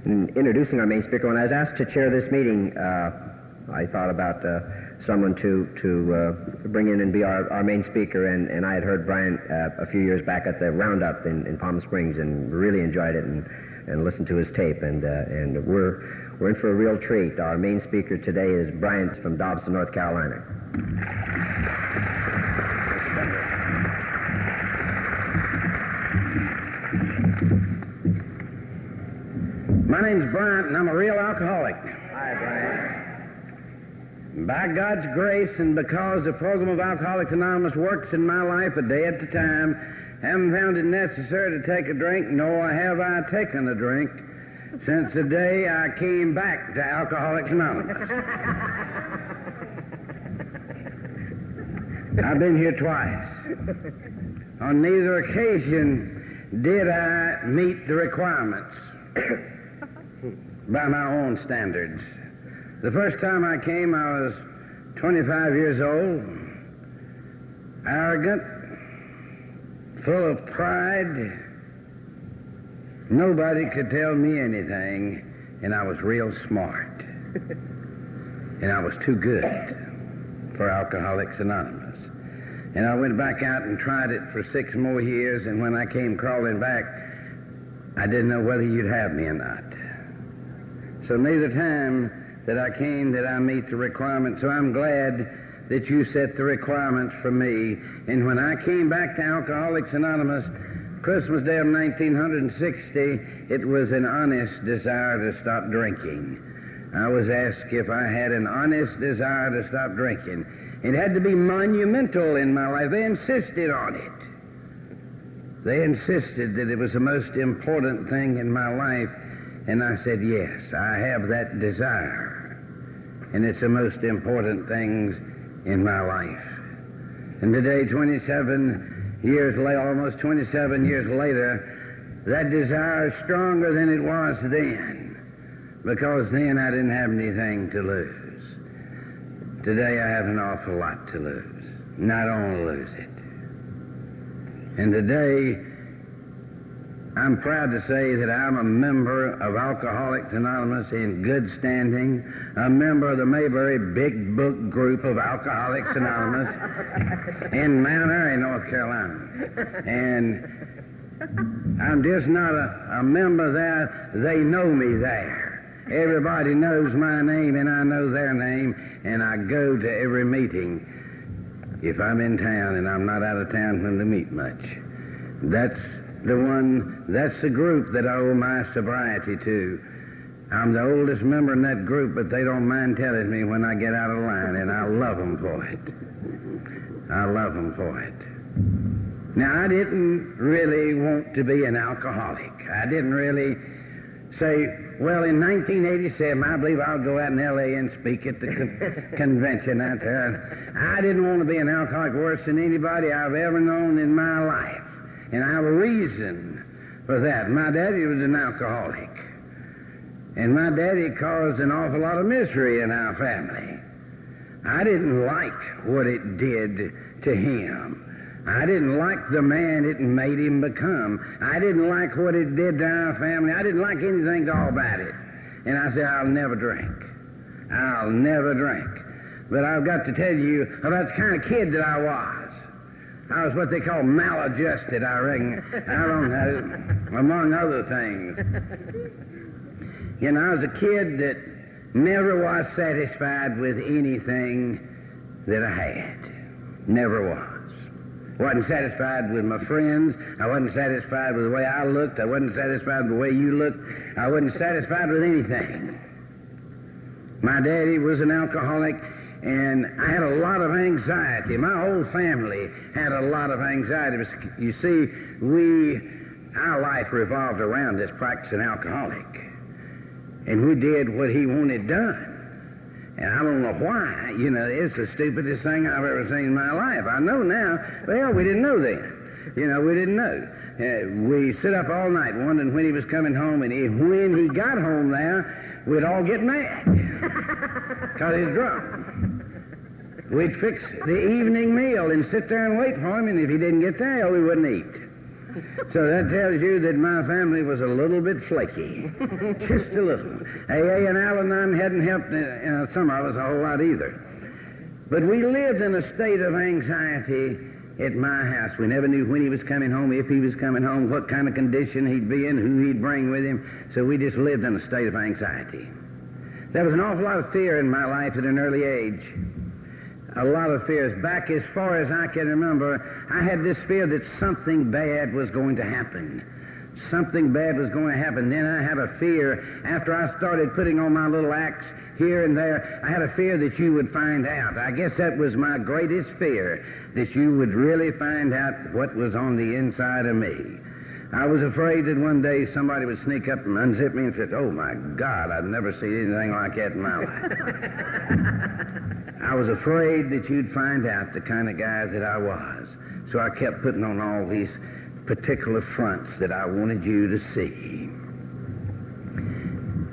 In introducing our main speaker, when I was asked to chair this meeting, I thought about someone to bring in and be our main speaker, and I had heard Bryant a few years back at the Roundup in Palm Springs and really enjoyed it and listened to his tape, and we're in for a real treat. Our main speaker today is Bryant from Dobson, North Carolina. My name's Bryant, and I'm a real alcoholic. Hi, Bryant. By God's grace, and because the program of Alcoholics Anonymous works in my life a day at a time, haven't found it necessary to take a drink, nor have I taken a drink since the day I came back to Alcoholics Anonymous. I've been here twice. On neither occasion did I meet the requirements by my own standards. The first time I came, I was 25 years old, arrogant, full of pride. Nobody could tell me anything, and I was real smart. And I was too good for Alcoholics Anonymous. And I went back out and tried it for 6 more years, and when I came crawling back, I didn't know whether you'd have me or not. So neither time that I came did I meet the requirements, so I'm glad that you set the requirements for me. And when I came back to Alcoholics Anonymous, Christmas Day of 1960, it was an honest desire to stop drinking. I was asked if I had an honest desire to stop drinking. It had to be monumental in my life. They insisted on it. They insisted that it was the most important thing in my life. And I said, yes, I have that desire. And it's the most important things in my life. And today, 27 years later, almost 27 years later, that desire is stronger than it was then. Because then I didn't have anything to lose. Today I have an awful lot to lose. And I don't want to lose it. And today, I'm proud to say that I'm a member of Alcoholics Anonymous in good standing, a member of the Mayberry Big Book group of Alcoholics Anonymous in Mount Airy, North Carolina. And I'm just not a member there. They know me there. Everybody knows my name, and I know their name, and I go to every meeting if I'm in town, and I'm not out of town when to meet much. That's the group that I owe my sobriety to. I'm the oldest member in that group, but they don't mind telling me when I get out of line, and I love them for it. I love them for it. Now, I didn't really want to be an alcoholic. I didn't really say, well, in 1987, I believe I'll go out in L.A. and speak at the convention out there. I didn't want to be an alcoholic worse than anybody I've ever known in my life. And I have a reason for that. My daddy was an alcoholic. And my daddy caused an awful lot of misery in our family. I didn't like what it did to him. I didn't like the man it made him become. I didn't like what it did to our family. I didn't like anything at all about it. And I said, I'll never drink. I'll never drink. But I've got to tell you about the kind of kid that I was. I was what they call maladjusted, I reckon. I don't know, among other things. You know, I was a kid that never was satisfied with anything that I had. Never was. Wasn't satisfied with my friends. I wasn't satisfied with the way I looked. I wasn't satisfied with the way you looked. I wasn't satisfied with anything. My daddy was an alcoholic, and I had a lot of anxiety. My whole family had a lot of anxiety. You see, our life revolved around this practicing alcoholic. And we did what he wanted done. And I don't know why. You know, it's the stupidest thing I've ever seen in my life. I know now. Well, we didn't know then. You know, we didn't know. We sit up all night wondering when he was coming home, and when he got home there, we'd all get mad because he was drunk. We'd fix the evening meal and sit there and wait for him, and if he didn't get there, we wouldn't eat. So that tells you that my family was a little bit flaky. Just a little. AA and Al-Anon hadn't helped some of us a whole lot either. But we lived in a state of anxiety at my house. We never knew when he was coming home, if he was coming home, what kind of condition he'd be in, who he'd bring with him. So we just lived in a state of anxiety. There was an awful lot of fear in my life at an early age. A lot of fears. Back as far as I can remember, I had this fear that something bad was going to happen. Something bad was going to happen. Then I had a fear, after I started putting on my little acts here and there, I had a fear that you would find out. I guess that was my greatest fear, that you would really find out what was on the inside of me. I was afraid that one day somebody would sneak up and unzip me and say, "Oh my God, I've never seen anything like that in my life." I was afraid that you'd find out the kind of guy that I was. So I kept putting on all these particular fronts that I wanted you to see.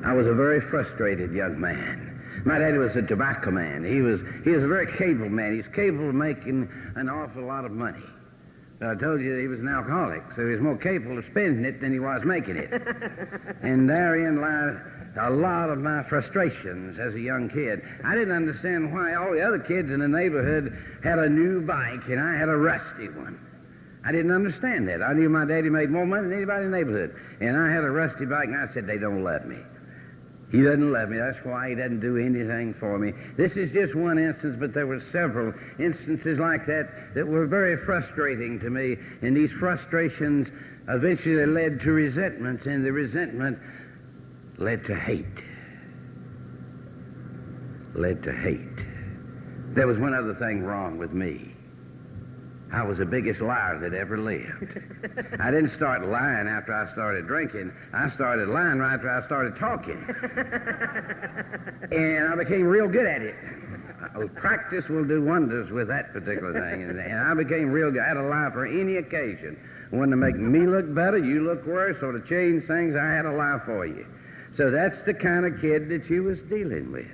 I was a very frustrated young man. My daddy was a tobacco man. He was a very capable man. He's capable of making an awful lot of money. But I told you that he was an alcoholic, so he was more capable of spending it than he was making it. And therein lied a lot of my frustrations as a young kid. I didn't understand why all the other kids in the neighborhood had a new bike and I had a rusty one. I didn't understand that. I knew my daddy made more money than anybody in the neighborhood. And I had a rusty bike, and I said, "They don't love me. He doesn't love me. That's why he doesn't do anything for me." This is just one instance, but there were several instances like that that were very frustrating to me. And these frustrations eventually led to resentment, and the resentment led to hate. Led to hate. There was one other thing wrong with me. I was the biggest liar that ever lived. I didn't start lying after I started drinking. I started lying right after I started talking. And I became real good at it. Practice will do wonders with that particular thing. And I became real good. I had to lie for any occasion. One to make me look better, you look worse, or to change things, I had to lie for you. So that's the kind of kid that you was dealing with.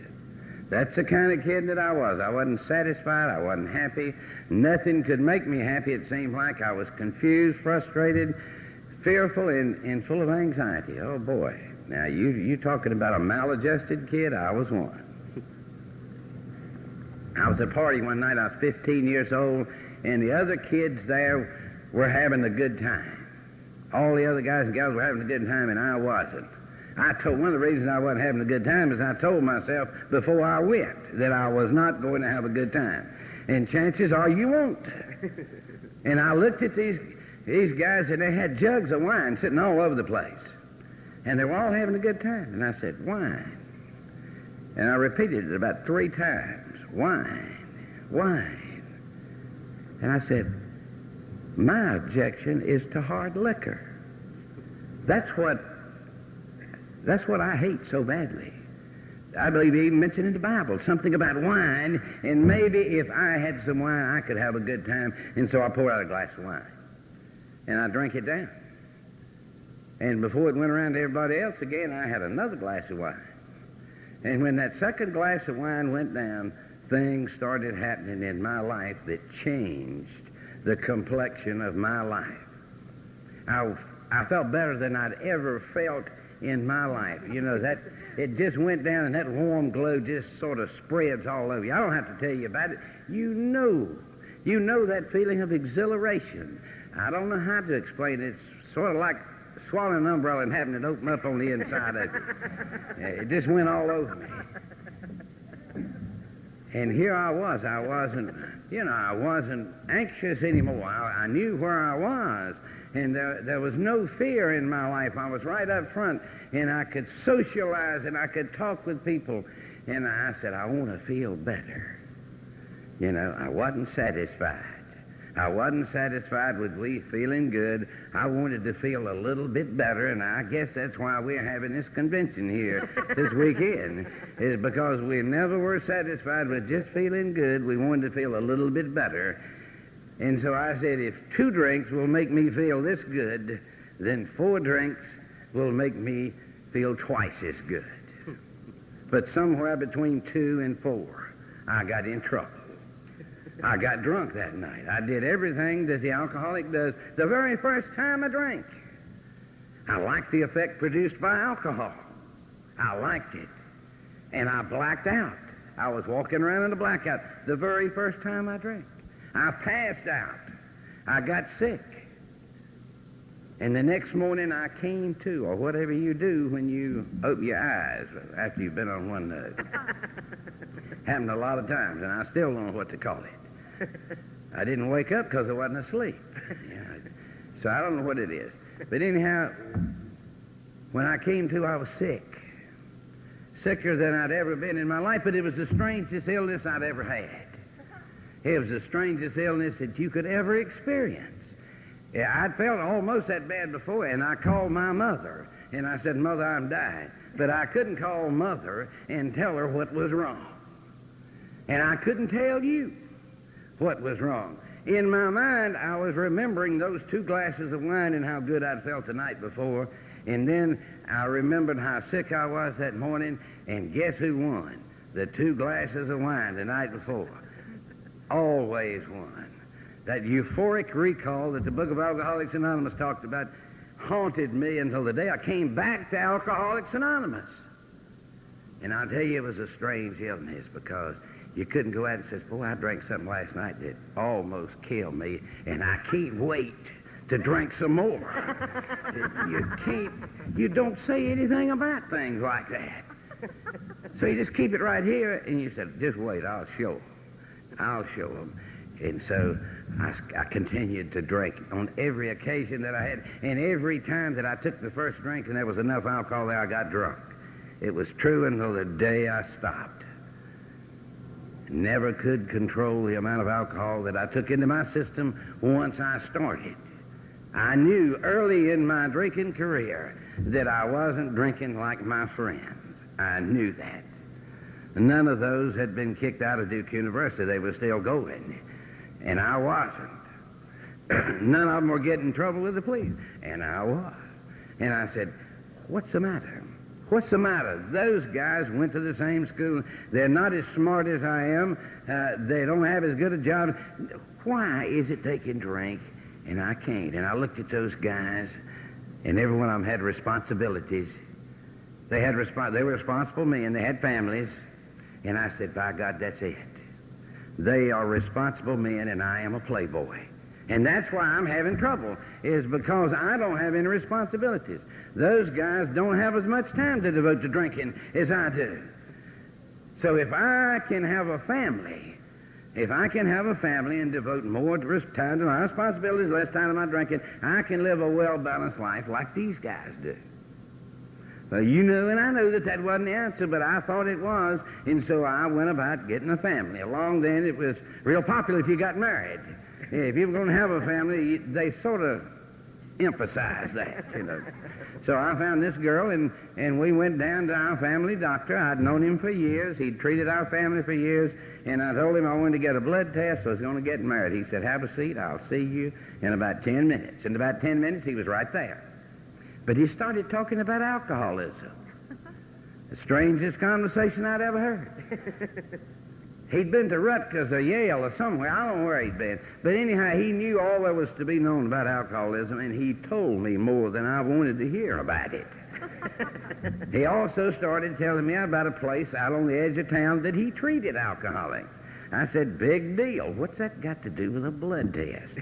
That's the kind of kid that I was. I wasn't satisfied. I wasn't happy. Nothing could make me happy. It seemed like I was confused, frustrated, fearful, and full of anxiety. Oh, boy. Now, you talking about a maladjusted kid? I was one. I was at a party one night. I was 15 years old, and the other kids there were having a good time. All the other guys and gals were having a good time, and I wasn't. One of the reasons I wasn't having a good time is I told myself before I went that I was not going to have a good time. And chances are you won't. And I looked at these guys, and they had jugs of wine sitting all over the place. And they were all having a good time. And I said, "Wine." And I repeated it about 3 times. Wine, wine. And I said, "My objection is to hard liquor. That's what I hate so badly." I believe he even mentioned in the Bible something about wine, and maybe if I had some wine, I could have a good time. And so I poured out a glass of wine, and I drank it down. And before it went around to everybody else again, I had another glass of wine. And when that second glass of wine went down, things started happening in my life that changed the complexion of my life. I felt better than I'd ever felt in my life. You know, that it just went down, and that warm glow just sort of spreads all over you. I don't have to tell you about it. You know that feeling of exhilaration. I don't know how to explain it. It's sort of like swallowing an umbrella and having it open up on the inside of you. It just went all over me. And here I was. I wasn't anxious anymore. I knew where I was. And there was no fear in my life. I was right up front, and I could socialize, and I could talk with people. And I said, I want to feel better. You know, I wasn't satisfied. I wasn't satisfied with feeling good. I wanted to feel a little bit better, and I guess that's why we're having this convention here this weekend, is because we never were satisfied with just feeling good. We wanted to feel a little bit better. And so I said, if 2 drinks will make me feel this good, then 4 drinks will make me feel twice as good. But somewhere between 2 and 4, I got in trouble. I got drunk that night. I did everything that the alcoholic does the very first time I drank. I liked the effect produced by alcohol. I liked it. And I blacked out. I was walking around in a blackout the very first time I drank. I passed out. I got sick. And the next morning I came to, or whatever you do when you open your eyes after you've been on one nose. Happened a lot of times, and I still don't know what to call it. I didn't wake up because I wasn't asleep. So I don't know what it is. But anyhow, when I came to, I was sick. Sicker than I'd ever been in my life, but it was the strangest illness I'd ever had. It was the strangest illness that you could ever experience. Yeah, I'd felt almost that bad before, and I called my mother, and I said, Mother, I'm dying. But I couldn't call Mother and tell her what was wrong. And I couldn't tell you what was wrong. In my mind, I was remembering those 2 glasses of wine and how good I'd felt the night before, and then I remembered how sick I was that morning, and guess who won? The 2 glasses of wine the night before. Always won. That euphoric recall that the Book of Alcoholics Anonymous talked about haunted me until the day I came back to Alcoholics Anonymous. And I'll tell you, it was a strange illness because you couldn't go out and say, boy, I drank something last night that almost killed me, and I can't wait to drink some more. You don't say anything about things like that. So you just keep it right here, and you said, just wait, I'll show them. And so I continued to drink on every occasion that I had. And every time that I took the first drink and there was enough alcohol there, I got drunk. It was true until the day I stopped. Never could control the amount of alcohol that I took into my system once I started. I knew early in my drinking career that I wasn't drinking like my friends. I knew that. None of those had been kicked out of Duke University. They were still going. And I wasn't. None of them were getting in trouble with the police. And I was. And I said, what's the matter? What's the matter? Those guys went to the same school. They're not as smart as I am. They don't have as good a job. Why is it they can drink and I can't? And I looked at those guys, and every one of them had responsibilities. They were responsible men. They had families. And I said, by God, that's it. They are responsible men, and I am a playboy. And that's why I'm having trouble, is because I don't have any responsibilities. Those guys don't have as much time to devote to drinking as I do. So if I can have a family and devote more time to my responsibilities, less time to my drinking, I can live a well-balanced life like these guys do. Well, you know, and I know that wasn't the answer, but I thought it was, and so I went about getting a family. Along then, it was real popular if you got married. If you were going to have a family, they sort of emphasized that, you know. So I found this girl, and we went down to our family doctor. I'd known him for years. He'd treated our family for years, and I told him I wanted to get a blood test, so I was going to get married. He said, have a seat. I'll see you in about 10 minutes. In about 10 minutes, he was right there. But he started talking about alcoholism. The strangest conversation I'd ever heard. He'd been to Rutgers or Yale or somewhere. I don't know where he'd been. But anyhow, he knew all there was to be known about alcoholism, and he told me more than I wanted to hear about it. He also started telling me about a place out on the edge of town that he treated alcoholics. I said, big deal. What's that got to do with a blood test?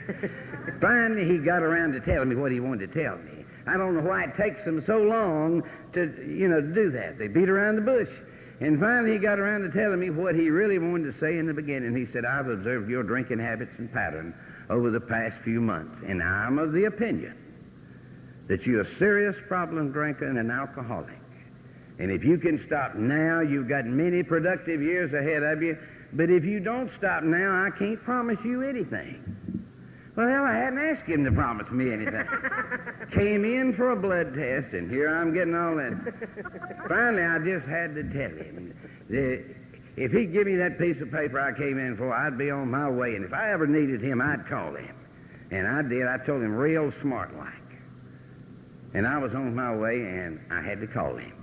Finally, he got around to telling me what he wanted to tell me. I don't know why it takes them so long to do that. They beat around the bush. And finally, he got around to telling me what he really wanted to say in the beginning. He said, I've observed your drinking habits and pattern over the past few months, and I'm of the opinion that you're a serious problem drinker and an alcoholic. And if you can stop now, you've got many productive years ahead of you. But if you don't stop now, I can't promise you anything. Well, I hadn't asked him to promise me anything. Came in for a blood test, and here I'm getting all that. Finally, I just had to tell him that if he'd give me that piece of paper I came in for, I'd be on my way. And if I ever needed him, I'd call him. And I did. I told him real smart-like. And I was on my way, and I had to call him.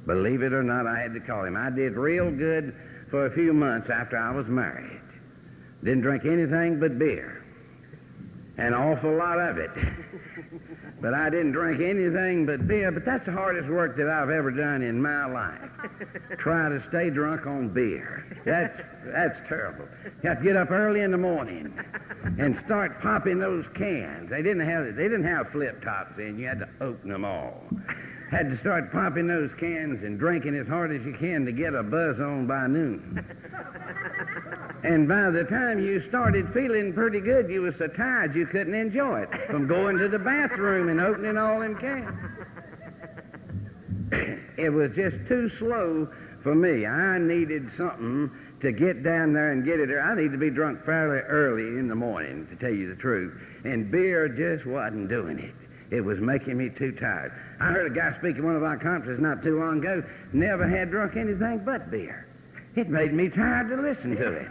Believe it or not, I had to call him. I did real good for a few months after I was married. Didn't drink anything but beer. An awful lot of it. But I didn't drink anything but beer, but that's the hardest work that I've ever done in my life. Try to stay drunk on beer. That's terrible. You have to get up early in the morning and start popping those cans. They didn't have flip tops in. You had to open them all. Had to start popping those cans and drinking as hard as you can to get a buzz on by noon. And by the time you started feeling pretty good, you were so tired you couldn't enjoy it from going to the bathroom and opening all them cans. It was just too slow for me. I needed something to get down there and get it there. I needed to be drunk fairly early in the morning, to tell you the truth. And beer just wasn't doing it. It was making me too tired. I heard a guy speak at one of our conferences not too long ago, never had drunk anything but beer. It made me tired to listen to it.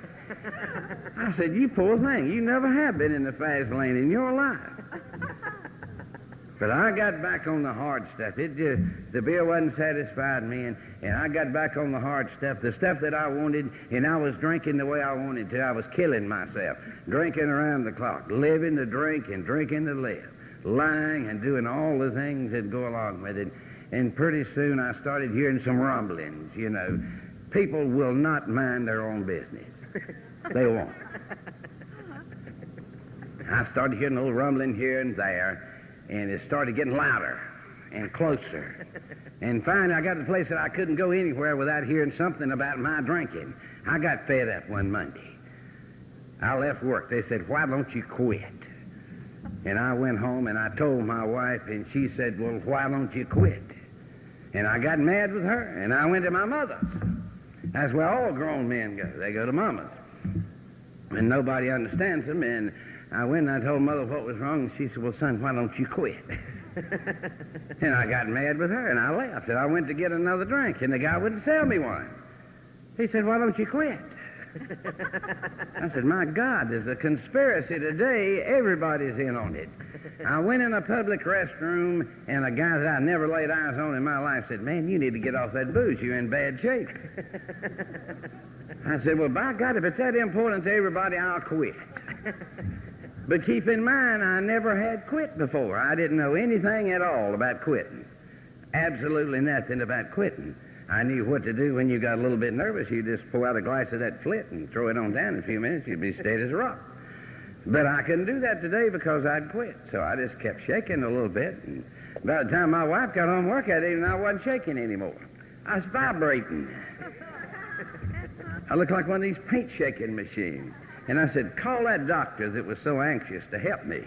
I said, you poor thing, you never have been in the fast lane in your life. But I got back on the hard stuff. The beer wasn't satisfying me, and I got back on the hard stuff, the stuff that I wanted, and I was drinking the way I wanted to. I was killing myself, drinking around the clock, living to drink and drinking to live, lying and doing all the things that go along with it. And pretty soon I started hearing some rumblings, you know. People will not mind their own business. They won't. I started hearing a little rumbling here and there, and it started getting louder and closer. And finally, I got to the place that I couldn't go anywhere without hearing something about my drinking. I got fed up one Monday. I left work. They said, why don't you quit? And I went home, and I told my wife, and she said, well, why don't you quit? And I got mad with her, and I went to my mother's. That's where all grown men go. They go to mama's. And nobody understands them. And I went and I told mother what was wrong. And she said, well, son, why don't you quit? And I got mad with her, and I left. And I went to get another drink, and the guy wouldn't sell me one. He said, why don't you quit? I said, my God, there's a conspiracy today. Everybody's in on it. I went in a public restroom, and a guy that I never laid eyes on in my life said, man, you need to get off that booze. You're in bad shape. I said, well, by God, if it's that important to everybody, I'll quit. But keep in mind, I never had quit before. I didn't know anything at all about quitting. Absolutely nothing about quitting. I knew what to do when you got a little bit nervous. You just pour out a glass of that flit and throw it on down in a few minutes. You'd be steady as a rock. But I couldn't do that today because I'd quit. So I just kept shaking a little bit. And by the time my wife got home work that evening, I wasn't shaking anymore. I was vibrating. I looked like one of these paint shaking machines. And I said, call that doctor that was so anxious to help me.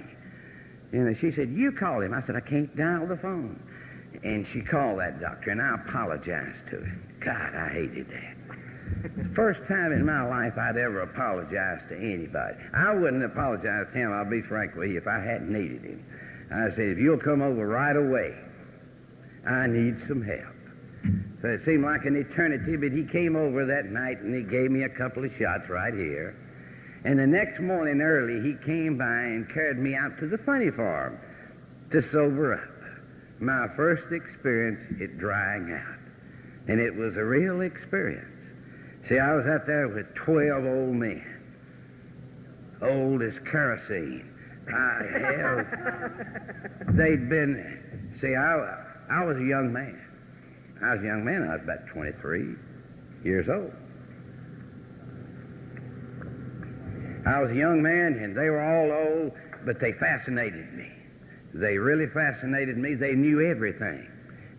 And she said, you call him. I said, I can't dial the phone. And she called that doctor, and I apologized to him. God, I hated that. First time in my life I'd ever apologized to anybody. I wouldn't apologize to him, I'll be frank with you, if I hadn't needed him. I said, if you'll come over right away, I need some help. So it seemed like an eternity, but he came over that night, and he gave me a couple of shots right here. And the next morning early, he came by and carried me out to the funny farm to sober up. My first experience at drying out. And it was a real experience. See, I was out there with 12 old men. Old as kerosene. They'd been, see, I was a young man. I was about 23 years old. I was a young man, and they were all old, but they fascinated me. They really fascinated me. They knew everything.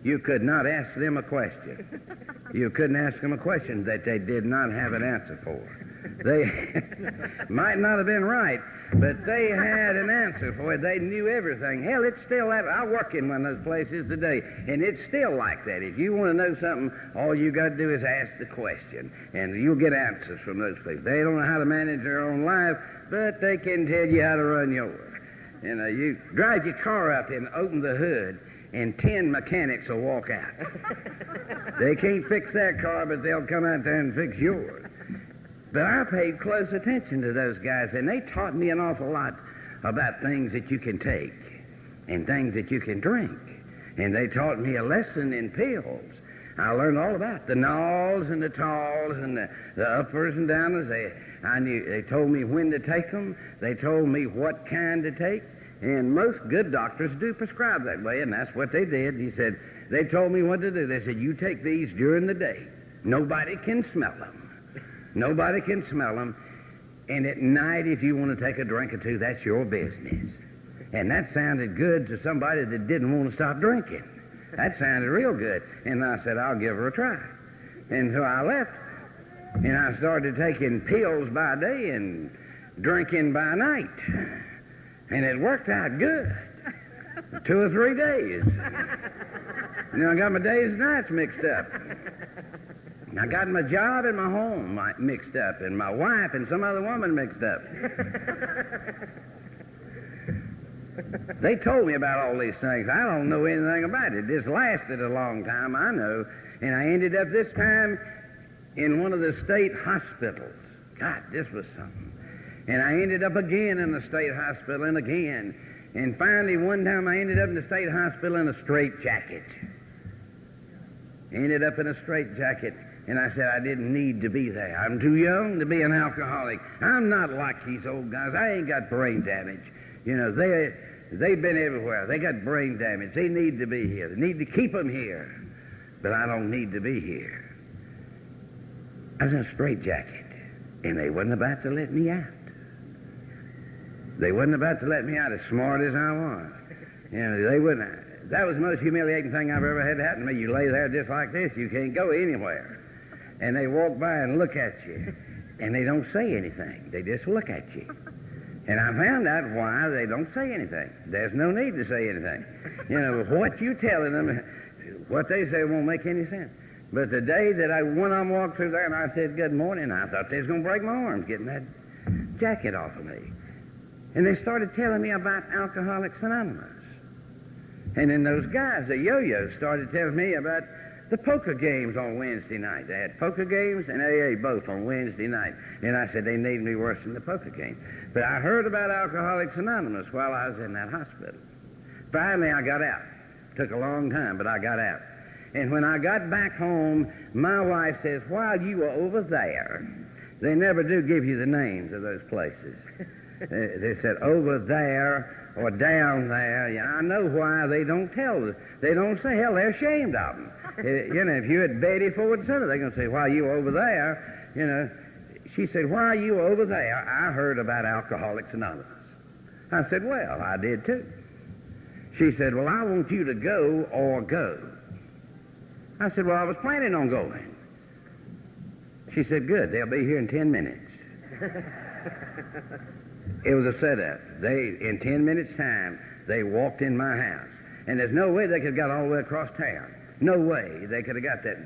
You could not ask them a question. You couldn't ask them a question that they did not have an answer for. They might not have been right, but they had an answer for it. They knew everything. Hell, it's still that. I work in one of those places today, and it's still like that. If you want to know something, all you got to do is ask the question, and you'll get answers from those people. They don't know how to manage their own life, but they can tell you how to run yours. You know, you drive your car up and open the hood, and 10 mechanics will walk out. They can't fix their car, but they'll come out there and fix yours. But I paid close attention to those guys, and they taught me an awful lot about things that you can take and things that you can drink. And they taught me a lesson in pills. I learned all about the nols and the talls and the uppers and downers. They told me when to take them. They told me what kind to take. And most good doctors do prescribe that way, and that's what they did. He said, they told me what to do. They said, you take these during the day. Nobody can smell them. Nobody can smell them. And at night, if you want to take a drink or two, that's your business. And that sounded good to somebody that didn't want to stop drinking. That sounded real good. And I said, I'll give her a try. And so I left, and I started taking pills by day and drinking by night. And it worked out good. 2 or 3 days. I got my days and nights mixed up. I got my job and my home mixed up, and my wife and some other woman mixed up. They told me about all these things. I don't know anything about it. This lasted a long time, I know. And I ended up this time in one of the state hospitals. God, this was something. And I ended up again in the state hospital and again. And finally, one time I ended up in the state hospital in a straitjacket. Ended up in a straitjacket. And I said I didn't need to be there. I'm too young to be an alcoholic. I'm not like these old guys. I ain't got brain damage. They've been everywhere. They got brain damage. They need to be here. They need to keep them here. But I don't need to be here. I was in a straitjacket, and they wasn't about to let me out. They wasn't about to let me out, as smart as I was. They wouldn't. That was the most humiliating thing I've ever had happen to me. You lay there just like this. You can't go anywhere. And they walk by and look at you, and they don't say anything. They just look at you. And I found out why they don't say anything. There's no need to say anything. What you telling them, what they say won't make any sense. But the day that one of them walked through there and I said, good morning, I thought they was going to break my arms getting that jacket off of me. And they started telling me about Alcoholics Anonymous. And then those guys, the yo-yos, started telling me about the poker games on Wednesday night. They had poker games and AA both on Wednesday night. And I said, they need me worse than the poker game. But I heard about Alcoholics Anonymous while I was in that hospital. Finally, I got out. Took a long time, but I got out. And when I got back home, my wife says, while you were over there, they never do give you the names of those places. They said, over there or down there. Yeah, I know why they don't tell. They don't say, hell, they're ashamed of them. If you're at Betty Ford Center, they're going to say, while you were over there, She said, while you were over there, I heard about Alcoholics Anonymous. I said, well, I did too. She said, well, I want you to go or go. I said, well, I was planning on going. She said, good, they'll be here in 10 minutes. It was a setup. In 10 minutes' time, they walked in my house. And there's no way they could have got all the way across town. No way they could have got that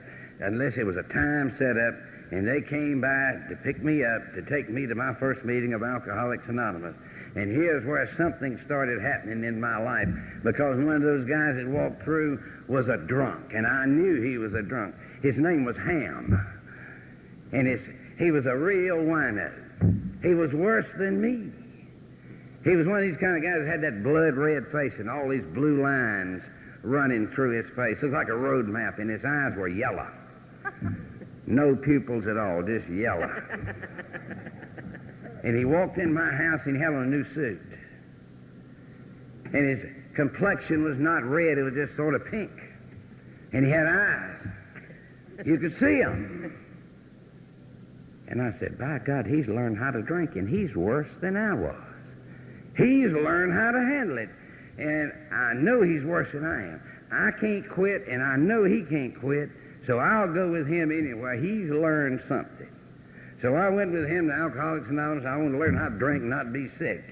unless it was a time set up. And they came by to pick me up, to take me to my first meeting of Alcoholics Anonymous. And here's where something started happening in my life, because one of those guys that walked through was a drunk, and I knew he was a drunk. His name was Ham, and he was a real whiner. He was worse than me. He was one of these kind of guys that had that blood-red face and all these blue lines running through his face. It was like a road map, and his eyes were yellow. No pupils at all, just yellow. And he walked in my house and he had on a new suit. And his complexion was not red, it was just sort of pink. And he had eyes. You could see them. And I said, by God, he's learned how to drink, and he's worse than I was. He's learned how to handle it. And I know he's worse than I am. I can't quit, and I know he can't quit. So I'll go with him anyway. He's learned something. So I went with him to Alcoholics Anonymous. I wanted to learn how to drink and not be sick.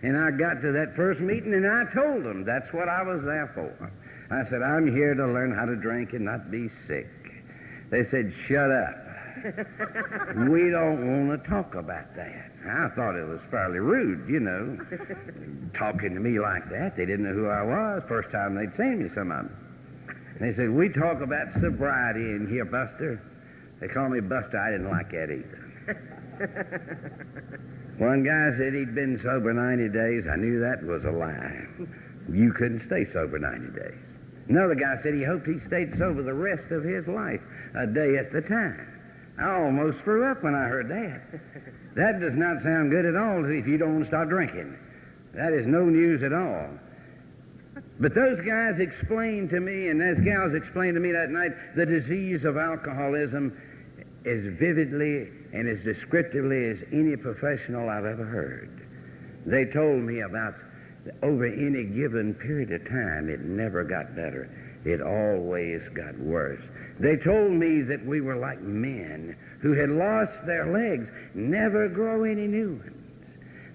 And I got to that first meeting, and I told them that's what I was there for. I said, I'm here to learn how to drink and not be sick. They said, shut up. We don't want to talk about that. I thought it was fairly rude, talking to me like that. They didn't know who I was. First time they'd seen me, some of them. They said, we talk about sobriety in here, Buster. They called me Buster. I didn't like that either. One guy said he'd been sober 90 days. I knew that was a lie. You couldn't stay sober 90 days. Another guy said he hoped he stayed sober the rest of his life, a day at the time. I almost threw up when I heard that. That does not sound good at all if you don't stop drinking. That is no news at all. But those guys explained to me, and those gals explained to me that night, the disease of alcoholism as vividly and as descriptively as any professional I've ever heard. They told me about over any given period of time, it never got better. It always got worse. They told me that we were like men who had lost their legs, never grow any new ones.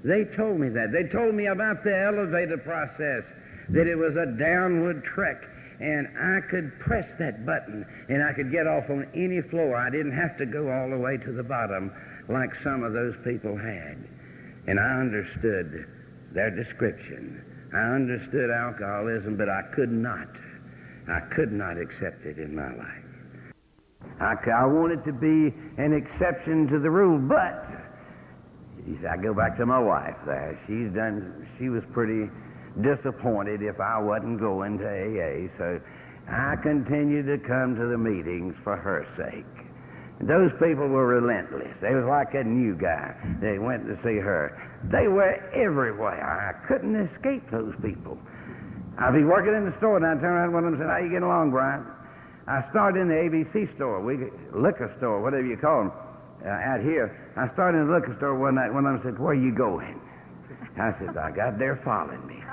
They told me that. They told me about the elevator process, that it was a downward trek, and I could press that button and I could get off on any floor. I didn't have to go all the way to the bottom like some of those people had. And I understood their description. I understood alcoholism, but I could not accept it in my life. I wanted to be an exception to the rule, but I go back to my wife there. She was pretty disappointed if I wasn't going to AA, so I continued to come to the meetings for her sake. Those people were relentless. They was like a new guy. They went to see her. They were everywhere. I couldn't escape those people. I'd be working in the store, and I'd turn around to one of them and say, "How you getting along, Bryant?" I started in the ABC store, liquor store, whatever you call them, out here. I started in the liquor store one night. One of them said, "Where are you going?" I said, "I got there following me."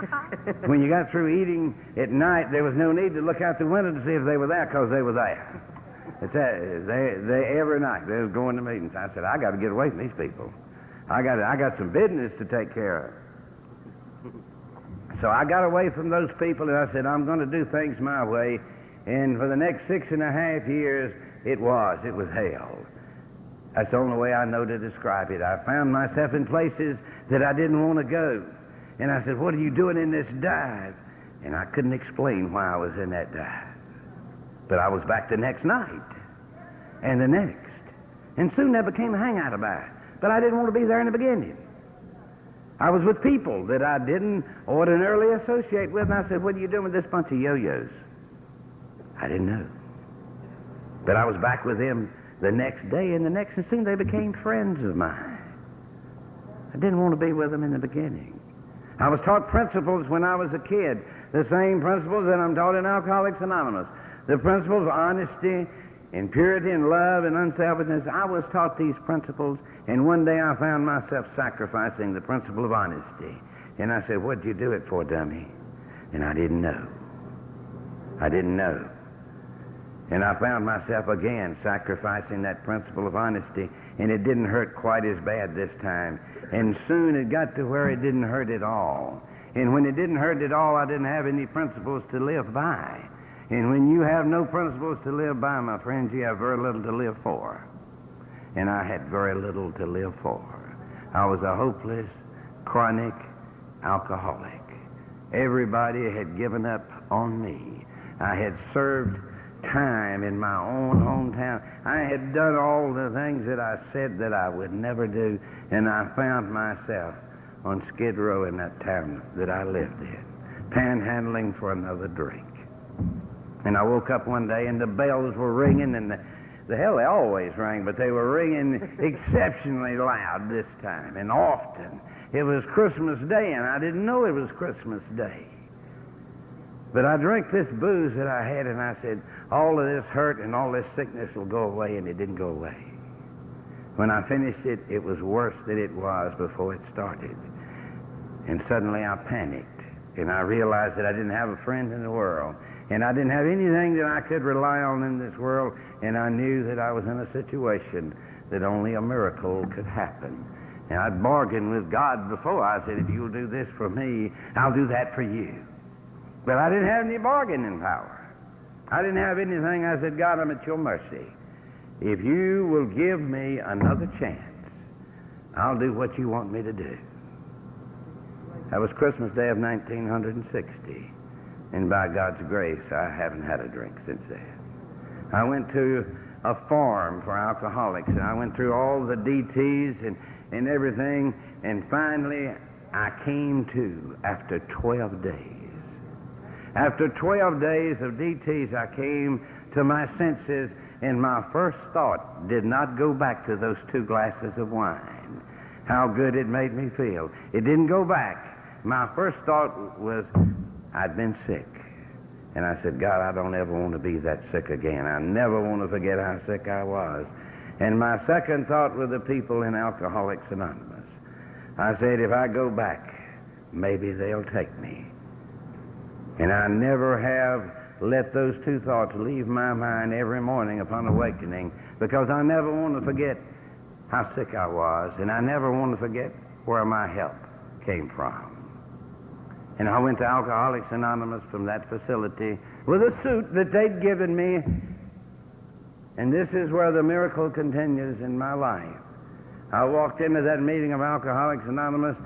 When you got through eating at night, there was no need to look out the window to see if they were there, because they were there. They every night they was going to meetings. I said, "I got to get away from these people. I got some business to take care of." So I got away from those people, and I said, "I'm going to do things my way." And for the next 6.5 years, it was hell. That's the only way I know to describe it. I found myself in places that I didn't want to go. And I said, "What are you doing in this dive?" And I couldn't explain why I was in that dive. But I was back the next night, and the next. And soon there became a hangout about it. But I didn't want to be there in the beginning. I was with people that I didn't ordinarily associate with, and I said, "What are you doing with this bunch of yo-yos?" I didn't know. But I was back with them the next day and the next, and soon they became friends of mine. I didn't want to be with them in the beginning. I was taught principles when I was a kid, the same principles that I'm taught in Alcoholics Anonymous. The principles of honesty and purity and love and unselfishness. I was taught these principles, and one day I found myself sacrificing the principle of honesty. And I said, "What'd you do it for, dummy?" And I didn't know. I didn't know. And I found myself again sacrificing that principle of honesty, and it didn't hurt quite as bad this time. And soon it got to where it didn't hurt at all. And when it didn't hurt at all, I didn't have any principles to live by. And when you have no principles to live by, my friends, you have very little to live for. And I had very little to live for. I was a hopeless, chronic alcoholic. Everybody had given up on me. I had served time in my own hometown. I had done all the things that I said that I would never do, and I found myself on Skid Row in that town that I lived in, panhandling for another drink. And I woke up one day and the bells were ringing, and they always rang, but they were ringing exceptionally loud this time and often. It was Christmas Day, and I didn't know it was Christmas Day. But I drank this booze that I had, and I said, all of this hurt and all this sickness will go away, and it didn't go away. When I finished it, it was worse than it was before it started. And suddenly I panicked, and I realized that I didn't have a friend in the world, and I didn't have anything that I could rely on in this world, and I knew that I was in a situation that only a miracle could happen. And I'd bargained with God before. I said, "If you'll do this for me, I'll do that for you." But I didn't have any bargaining power. I didn't have anything. I said, "God, I'm at your mercy. If you will give me another chance, I'll do what you want me to do." That was Christmas Day of 1960. And by God's grace, I haven't had a drink since then. I went to a farm for alcoholics, and I went through all the DTs and everything, and finally I came to after 12 days. After 12 days of DTs, I came to my senses, and my first thought did not go back to those 2 glasses of wine, how good it made me feel. It didn't go back. My first thought was I'd been sick. And I said, God, I don't ever want to be that sick again. I never want to forget how sick I was. And my second thought were the people in Alcoholics Anonymous. I said, if I go back, maybe they'll take me. And I never have let those 2 thoughts leave my mind every morning upon awakening, because I never want to forget how sick I was, and I never want to forget where my help came from. And I went to Alcoholics Anonymous from that facility with a suit that they'd given me, and this is where the miracle continues in my life. I walked into that meeting of Alcoholics Anonymous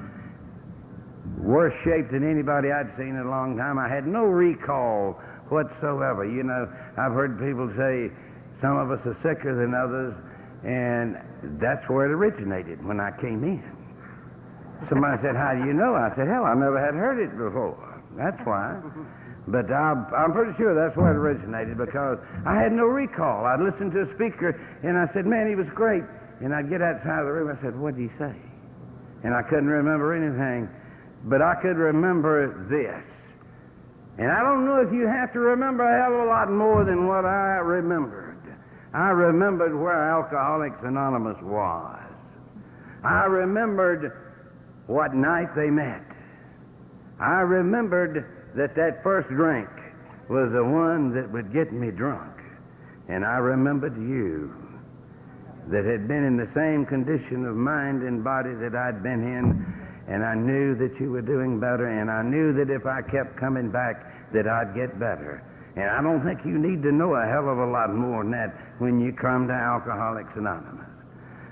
worse shape than anybody I'd seen in a long time. I had no recall whatsoever. You know, I've heard people say some of us are sicker than others, and that's where it originated when I came in. Somebody said, how do you know? I said, hell, I never had heard it before. That's why. But I'm pretty sure that's where it originated, because I had no recall. I'd listen to a speaker, and I said, man, he was great. And I'd get outside of the room, I said, what did he say? And I couldn't remember anything, but I could remember this. And I don't know if you have to remember a hell of a lot more than what I remembered. I remembered where Alcoholics Anonymous was. I remembered what night they met. I remembered that first drink was the one that would get me drunk. And I remembered you, that had been in the same condition of mind and body that I'd been in, and I knew that you were doing better, and I knew that if I kept coming back that I'd get better. And I don't think you need to know a hell of a lot more than that when you come to Alcoholics Anonymous.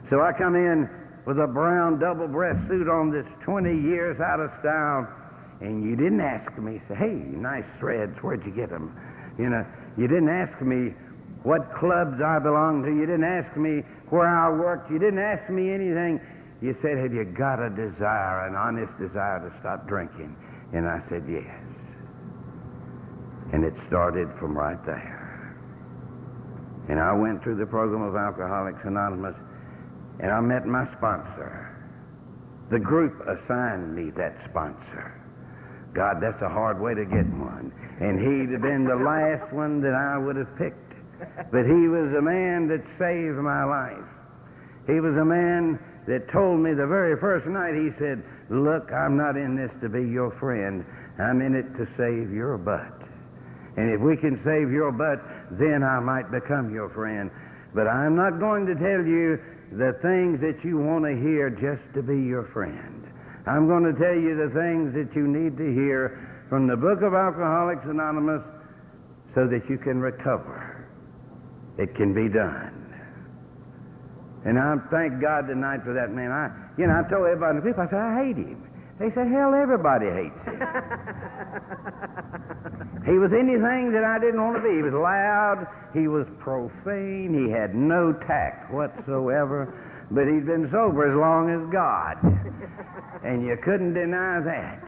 So I come in with a brown double-breast suit on that's 20 years out of style, and you didn't ask me, say, hey, nice threads, where'd you get them? You know, you didn't ask me what clubs I belonged to. You didn't ask me where I worked. You didn't ask me anything. You said, have you got a desire, an honest desire to stop drinking? And I said, yes. And it started from right there. And I went through the program of Alcoholics Anonymous, and I met my sponsor. The group assigned me that sponsor. God, that's a hard way to get one. And he'd have been the last one that I would have picked. But he was a man that saved my life. He was a man that told me the very first night, he said, look, I'm not in this to be your friend. I'm in it to save your butt. And if we can save your butt, then I might become your friend. But I'm not going to tell you the things that you want to hear just to be your friend. I'm going to tell you the things that you need to hear from the book of Alcoholics Anonymous so that you can recover. It can be done. And I thank God tonight for that man. I told everybody, people, I said, I hate him. They said, hell, everybody hates him. He was anything that I didn't want to be. He was loud. He was profane. He had no tact whatsoever. But he'd been sober as long as God. And you couldn't deny that.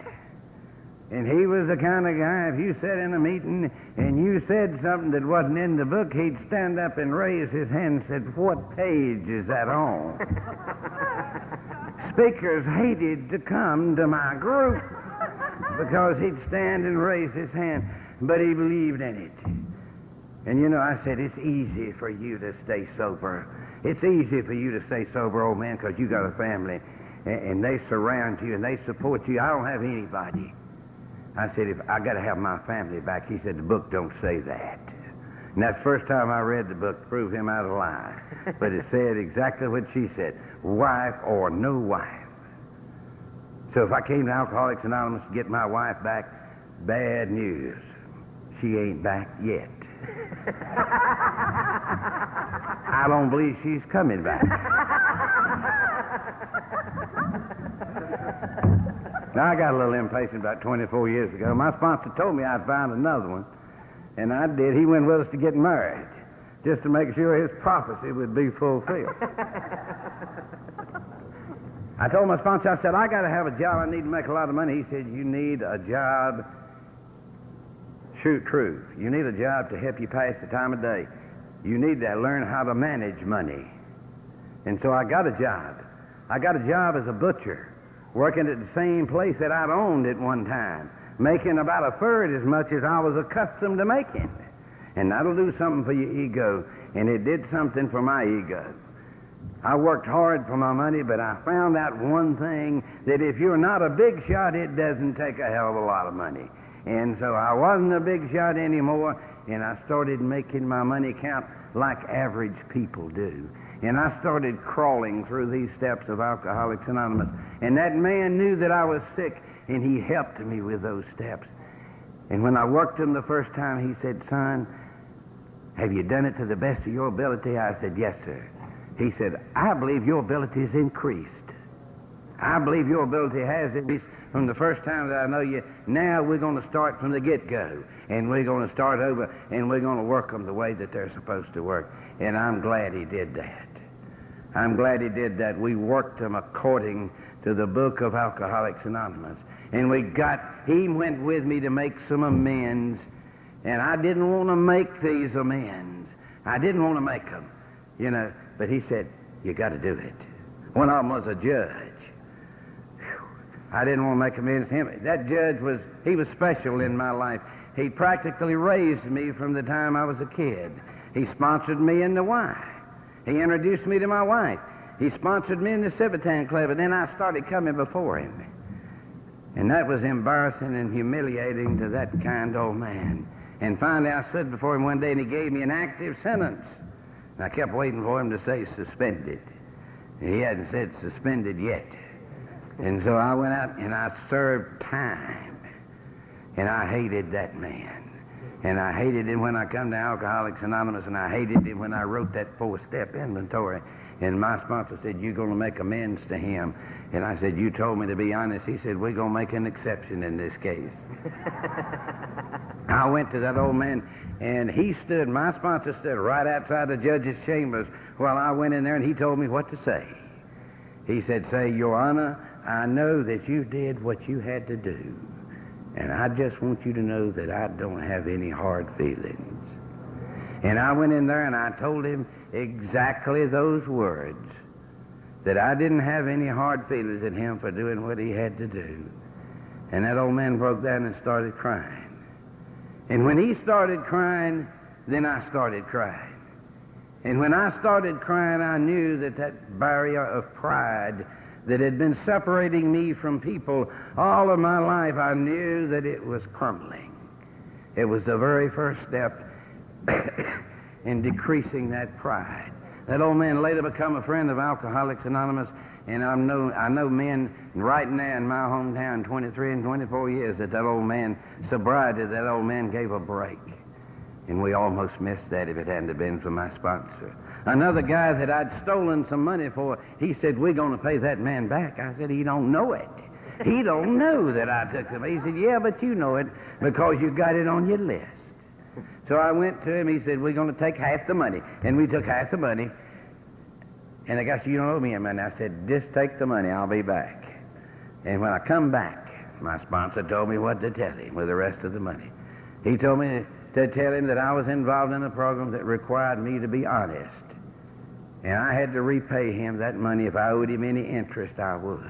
And he was the kind of guy, if you sat in a meeting and you said something that wasn't in the book, he'd stand up and raise his hand and said, what page is that on? Speakers hated to come to my group because he'd stand and raise his hand, but he believed in it. And I said, it's easy for you to stay sober. It's easy for you to stay sober, old man, because you got a family, and they surround you and they support you. I don't have anybody. I said, if I got to have my family back. He said, the book don't say that. And that's the first time I read the book to prove him out of lie. But it said exactly what she said, wife or no wife. So if I came to Alcoholics Anonymous to get my wife back, bad news. She ain't back yet. I don't believe she's coming back. Now, I got a little impatient about 24 years ago. My sponsor told me I'd found another one, and I did. He went with us to get married, just to make sure his prophecy would be fulfilled. I told my sponsor, I said, I got to have a job. I need to make a lot of money. He said, you need a job True. You need a job to help you pass the time of day. You need to learn how to manage money. And so I got a job. I got a job as a butcher, working at the same place that I'd owned at one time, making about a third as much as I was accustomed to making. And that'll do something for your ego, and it did something for my ego. I worked hard for my money, but I found out one thing, that if you're not a big shot, it doesn't take a hell of a lot of money. And so I wasn't a big shot anymore, and I started making my money count like average people do. And I started crawling through these steps of Alcoholics Anonymous. And that man knew that I was sick, and he helped me with those steps. And when I worked him the first time, he said, "Son, have you done it to the best of your ability?" I said, "Yes, sir." He said, "I believe your ability has increased. I believe your ability has increased from the first time that I know you. Now we're going to start from the get-go, and we're going to start over, and we're going to work them the way that they're supposed to work." And I'm glad he did that. I'm glad he did that. We worked them according to the book of Alcoholics Anonymous. And he went with me to make some amends, and I didn't want to make these amends. I didn't want to make them, but he said, "You got to do it." One of them was a judge. I didn't want to make amends to him. That judge was special in my life. He practically raised me from the time I was a kid. He sponsored me in the Y. He introduced me to my wife. He sponsored me in the Civitan Club, and then I started coming before him. And that was embarrassing and humiliating to that kind old man. And finally I stood before him one day, and he gave me an active sentence. And I kept waiting for him to say suspended. And he hadn't said suspended yet. And so I went out and I served time. And I hated that man. And I hated him when I come to Alcoholics Anonymous, and I hated him when I wrote that 4-step inventory. And my sponsor said, "You're going to make amends to him." And I said, "You told me to be honest." He said, "We're going to make an exception in this case." I went to that old man, and my sponsor stood right outside the judge's chambers while I went in there, and he told me what to say. He said, "Say, Your Honor, I know that you did what you had to do. And I just want you to know that I don't have any hard feelings." And I went in there and I told him exactly those words, that I didn't have any hard feelings at him for doing what he had to do. And that old man broke down and started crying. And when he started crying, then I started crying. And when I started crying, I knew that barrier of pride that had been separating me from people all of my life, I knew that it was crumbling. It was the very first step in decreasing that pride. That old man later became a friend of Alcoholics Anonymous, and I know men right now in my hometown, 23 and 24 years, that old man, sobriety, that old man gave a break. And we almost missed that if it hadn't been for my sponsor. Another guy that I'd stolen some money for, he said, "We're going to pay that man back." I said, "He don't know it. He don't know that I took the money." He said, "Yeah, but you know it because you got it on your list." So I went to him. He said, "We're going to take half the money." And we took half the money. And the guy said, "You don't owe me a money." I said, "Just take the money. I'll be back." And when I come back, my sponsor told me what to tell him with the rest of the money. He told me to tell him that I was involved in a program that required me to be honest. And I had to repay him that money. If I owed him any interest, I would.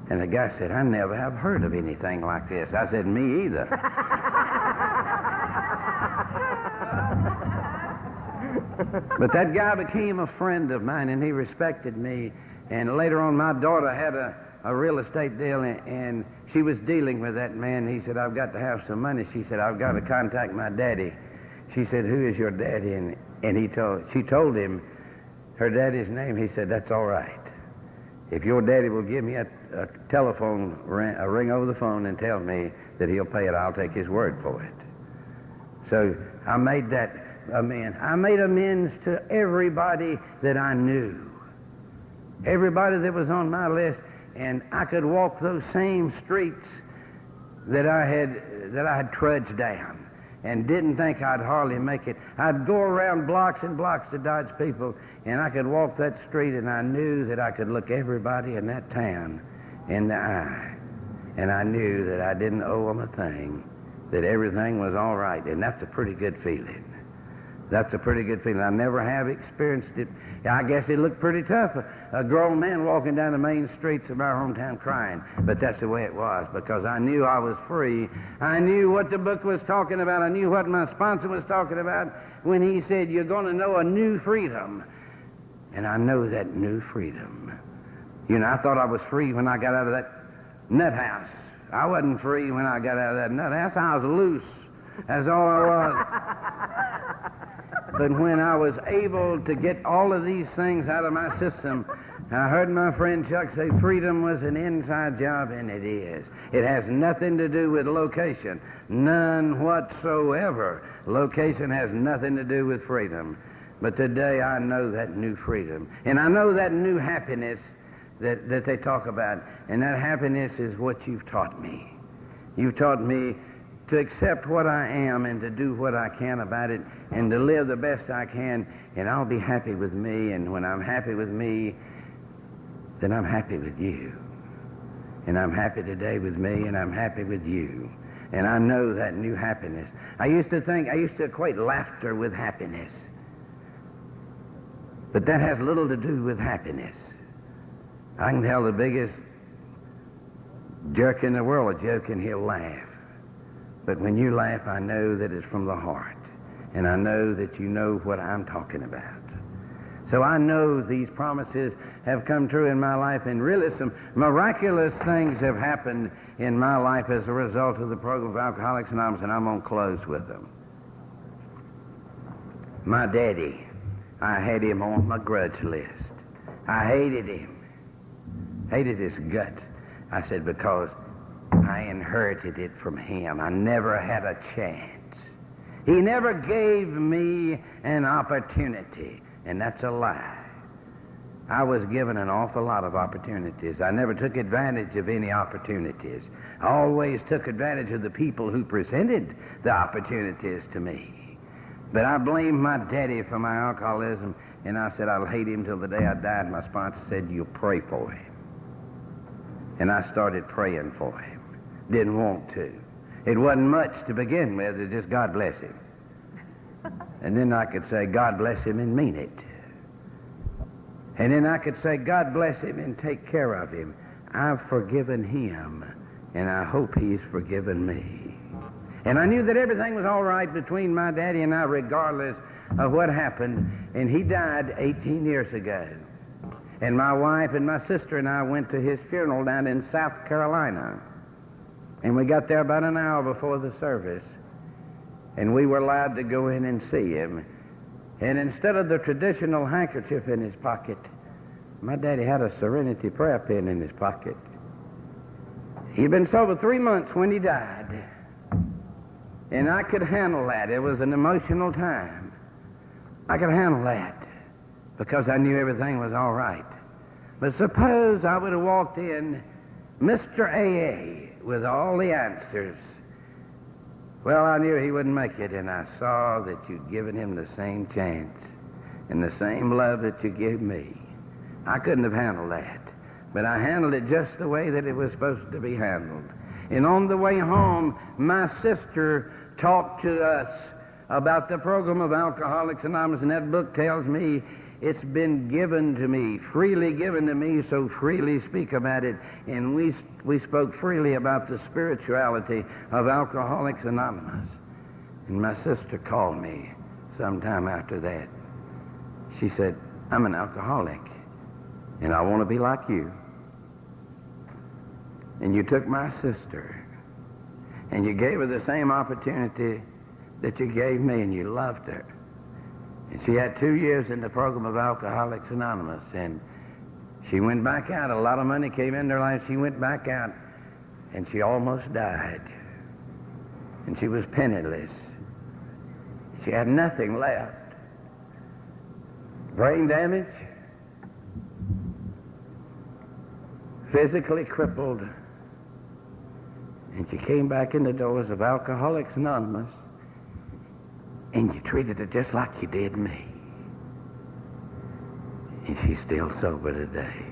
And the guy said, "I never have heard of anything like this." I said, "Me either." But that guy became a friend of mine, and he respected me. And later on, my daughter had a real estate deal, and she was dealing with that man. He said, "I've got to have some money." She said, "I've got to contact my daddy." She said, "Who is your daddy?" And she told him her daddy's name. He said, "That's all right. If your daddy will give me a telephone ring over the phone and tell me that he'll pay it, I'll take his word for it." So I made that amends. I made amends to everybody that I knew, everybody that was on my list, and I could walk those same streets that I had trudged down and didn't think I'd hardly make it. I'd go around blocks and blocks to dodge people, and I could walk that street, and I knew that I could look everybody in that town in the eye, and I knew that I didn't owe them a thing, that everything was all right, and that's a pretty good feeling. That's a pretty good feeling. I never have experienced it. I guess it looked pretty tough, a grown man walking down the main streets of our hometown crying, but that's the way it was, because I knew I was free. I knew what the book was talking about. I knew what my sponsor was talking about when he said, you're going to know a new freedom. And I know that new freedom. You know, I thought I was free when I got out of that nut house. I wasn't free when I got out of that nut house. I was loose. That's all I was. But when I was able to get all of these things out of my system, I heard my friend Chuck say freedom was an inside job, and it is. It has nothing to do with location. None whatsoever. Location has nothing to do with freedom. But today I know that new freedom. And I know that new happiness that they talk about. And that happiness is what you've taught me. You've taught me to accept what I am and to do what I can about it and to live the best I can, and I'll be happy with me. And when I'm happy with me, then I'm happy with you. And I'm happy today with me, and I'm happy with you. And I know that new happiness. I used to equate laughter with happiness. But that has little to do with happiness. I can tell the biggest jerk in the world a joke and he'll laugh. But when you laugh, I know that it's from the heart. And I know that you know what I'm talking about. So I know these promises have come true in my life, and really some miraculous things have happened in my life as a result of the program of Alcoholics Anonymous, and I'm going to close with them. My daddy, I had him on my grudge list. I hated him. Hated his guts. I said, because I inherited it from him. I never had a chance. He never gave me an opportunity, and that's a lie. I was given an awful lot of opportunities. I never took advantage of any opportunities. I always took advantage of the people who presented the opportunities to me. But I blamed my daddy for my alcoholism, and I said I'll hate him till the day I died. My sponsor said, you'll pray for him. And I started praying for him. Didn't want to. It wasn't much to begin with. It just, God bless him. And then I could say, God bless him, and mean it. And then I could say, God bless him, and take care of him. I've forgiven him, and I hope he's forgiven me. And I knew that everything was all right between my daddy and I, regardless of what happened. And he died 18 years ago. And my wife and my sister and I went to his funeral down in South Carolina. And we got there about an hour before the service. And we were allowed to go in and see him. And instead of the traditional handkerchief in his pocket, my daddy had a Serenity prayer pen in his pocket. He'd been sober 3 months when he died. And I could handle that. It was an emotional time. I could handle that because I knew everything was all right. But suppose I would have walked in, Mr. A.A., with all the answers. Well, I knew he wouldn't make it, and I saw that you'd given him the same chance and the same love that you gave me. I couldn't have handled that, but I handled it just the way that it was supposed to be handled. And on the way home, my sister talked to us about the program of Alcoholics Anonymous, and that book tells me it's been given to me, freely given to me, so freely speak about it. And we spoke freely about the spirituality of Alcoholics Anonymous. And my sister called me sometime after that. She said, I'm an alcoholic, and I want to be like you. And you took my sister, and you gave her the same opportunity that you gave me, and you loved her. And she had 2 years in the program of Alcoholics Anonymous, and she went back out. A lot of money came into her life. She went back out, and she almost died. And she was penniless. She had nothing left. Brain damage, physically crippled, and she came back in the doors of Alcoholics Anonymous, and you treated her just like you did me. And she's still sober today,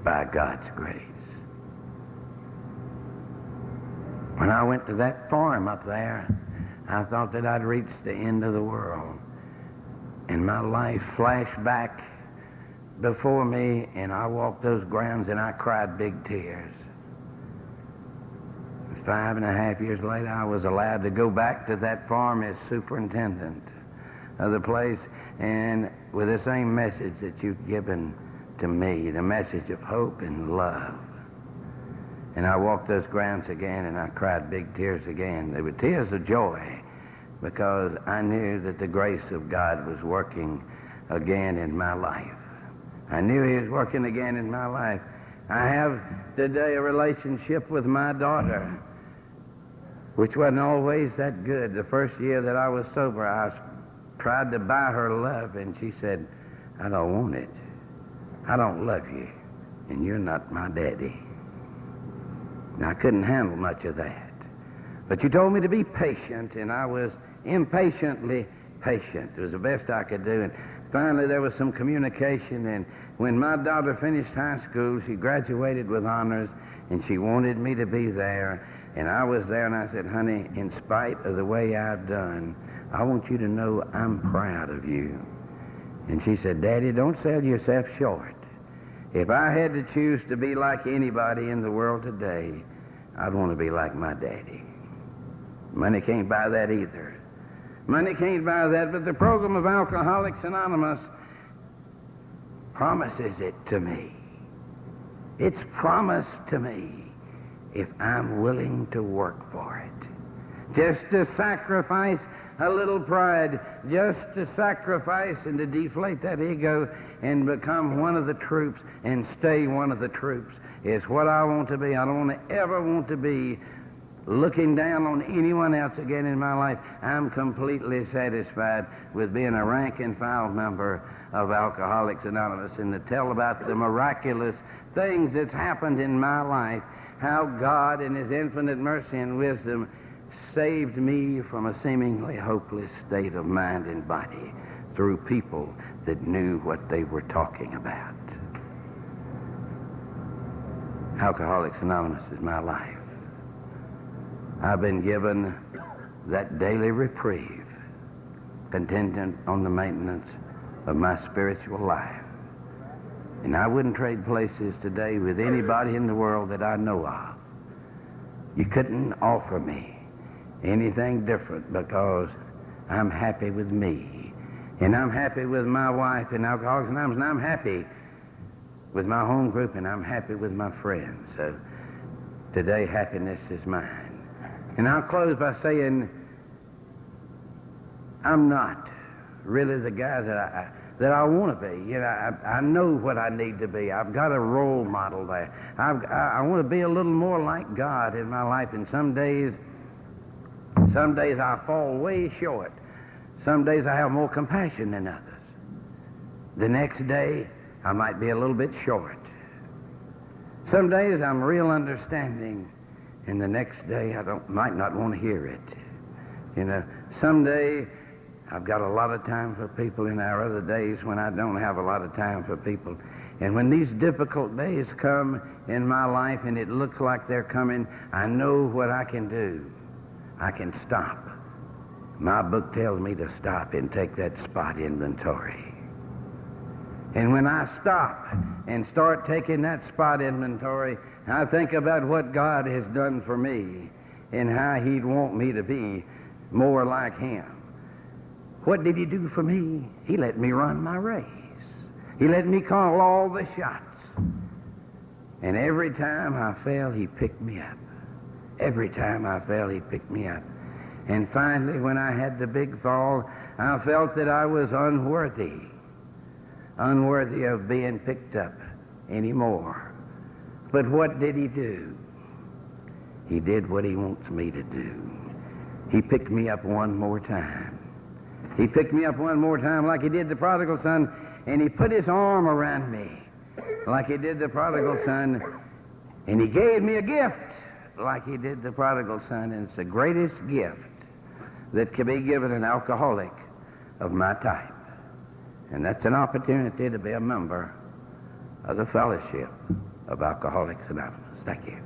by God's grace. When I went to that farm up there, I thought that I'd reached the end of the world. And my life flashed back before me, and I walked those grounds and I cried big tears. 5.5 years later, I was allowed to go back to that farm as superintendent of the place, and with the same message that you've given to me, the message of hope and love. And I walked those grounds again, and I cried big tears again. They were tears of joy, because I knew that the grace of God was working again in my life. I knew he was working again in my life. I have today a relationship with my daughter, which wasn't always that good. The first year that I was sober, I tried to buy her love, and she said, "I don't want it. I don't love you, and you're not my daddy." And I couldn't handle much of that. But you told me to be patient, and I was impatiently patient. It was the best I could do. And finally, there was some communication, and when my daughter finished high school, she graduated with honors, and she wanted me to be there. And I was there, and I said, "Honey, in spite of the way I've done, I want you to know I'm proud of you." And she said, "Daddy, don't sell yourself short. If I had to choose to be like anybody in the world today, I'd want to be like my daddy." Money can't buy that either. Money can't buy that, but the program of Alcoholics Anonymous promises it to me. It's promised to me if I'm willing to work for it. Just to sacrifice a little pride, just to sacrifice and to deflate that ego and become one of the troops and stay one of the troops is what I want to be. I don't ever want to be looking down on anyone else again in my life. I'm completely satisfied with being a rank and file member of Alcoholics Anonymous, and to tell about the miraculous things that's happened in my life, how God in his infinite mercy and wisdom saved me from a seemingly hopeless state of mind and body through people that knew what they were talking about. Alcoholics Anonymous is my life. I've been given that daily reprieve contingent on the maintenance of my spiritual life. And I wouldn't trade places today with anybody in the world that I know of. You couldn't offer me anything different, because I'm happy with me. And I'm happy with my wife in Alcoholics Anonymous, and I'm happy with my home group, and I'm happy with my friends. So today, happiness is mine. And I'll close by saying I'm not really the guy that I want to be. You know, I know what I need to be. I've got a role model there. I want to be a little more like God in my life, and some days I fall way short. Some days I have more compassion than others. The next day, I might be a little bit short. Some days I'm real understanding, and the next day I might not want to hear it. You know, someday I've got a lot of time for people, and there are other days when I don't have a lot of time for people. And when these difficult days come in my life, and it looks like they're coming, I know what I can do. I can stop. My book tells me to stop and take that spot inventory. And when I stop and start taking that spot inventory, I think about what God has done for me and how he'd want me to be more like him. What did he do for me? He let me run my race. He let me call all the shots. And every time I fell, he picked me up. Every time I fell, he picked me up. And finally, when I had the big fall, I felt that I was unworthy of being picked up anymore. But what did he do? He did what he wants me to do. He picked me up one more time. He picked me up one more time like he did the prodigal son, and he put his arm around me like he did the prodigal son, and he gave me a gift like he did the prodigal son, and it's the greatest gift that can be given an alcoholic of my type. And that's an opportunity to be a member of the fellowship of Alcoholics Anonymous. Thank you.